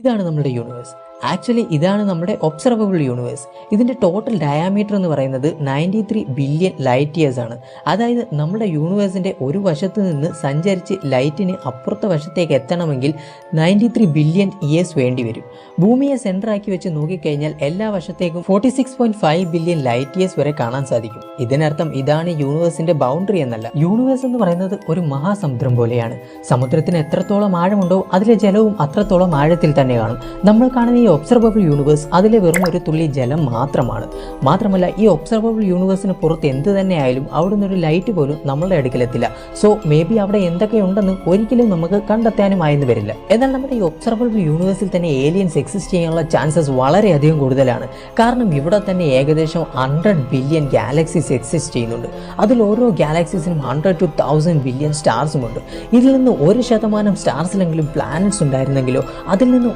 ഇതാണ് നമ്മുടെ universe. Actually ഇതാണ് നമ്മുടെ ഒബ്സർവബിൾ യൂണിവേഴ്സ്. ഇതിൻ്റെ ടോട്ടൽ ഡയാമീറ്റർ എന്ന് പറയുന്നത് 93 ബില്യൺ ലൈറ്റ് ഇയേഴ്സ് ആണ്. അതായത് നമ്മുടെ യൂണിവേഴ്സിൻ്റെ ഒരു വശത്ത് നിന്ന് സഞ്ചരിച്ച് ലൈറ്റിന് അപ്പുറത്തെ വശത്തേക്ക് എത്തണമെങ്കിൽ 93 ബില്യൺ ഇയേഴ്സ് വേണ്ടി വരും. ഭൂമിയെ സെൻറ്ററാക്കി വെച്ച് നോക്കിക്കഴിഞ്ഞാൽ എല്ലാ വശത്തേക്കും 46.5 ബില്യൺ ലൈറ്റ് ഇയേഴ്സ് വരെ കാണാൻ സാധിക്കും. ഇതിനർത്ഥം ഇതാണ് യൂണിവേഴ്സിൻ്റെ ബൗണ്ടറി എന്നല്ല. യൂണിവേഴ്സ് എന്ന് പറയുന്നത് ഒരു മഹാസമുദ്രം പോലെയാണ്. സമുദ്രത്തിന് എത്രത്തോളം ആഴമുണ്ടോ അതിലെ ജലവും അത്രത്തോളം ആഴത്തിൽ തന്നെ കാണും. നമ്മൾ കാണുന്ന ഈ ഒബ്സർവബിൾ യൂണിവേഴ്സ് അതിലെ വെറും ഒരു തുള്ളി ജലം മാത്രമാണ്. മാത്രമല്ല ഈ ഒബ്സർവബിൾ യൂണിവേഴ്സിന് പുറത്ത് എന്ത് തന്നെ ആയാലും അവിടുന്ന് ഒരു ലൈറ്റ് പോലും നമ്മളുടെ അടുക്കലെത്തില്ല. സോ മേ ബി അവിടെ എന്തൊക്കെയുണ്ടെന്ന് ഒരിക്കലും നമുക്ക് കണ്ടെത്താനും ആയെന്ന് വരില്ല. എന്നാൽ നമ്മുടെ ഈ ഒബ്സർവബിൾ യൂണിവേഴ്സിൽ തന്നെ ഏലിയൻസ് എക്സിസ്റ്റ് ചെയ്യാനുള്ള ചാൻസസ് വളരെയധികം കൂടുതലാണ്. കാരണം ഇവിടെ തന്നെ ഏകദേശം 100 ബില്യൺ ഗാലക്സീസ് എക്സിസ്റ്റ് ചെയ്യുന്നുണ്ട്. അതിൽ ഓരോ ഗാലക്സീസിനും 100 to 1000 ബില്യൺ സ്റ്റാർസുമുണ്ട്. ഇതിൽ നിന്ന് 1% സ്റ്റാർസിലെങ്കിലും പ്ലാനറ്റ്സ് ഉണ്ടായിരുന്നെങ്കിലോ അതിൽ നിന്ന്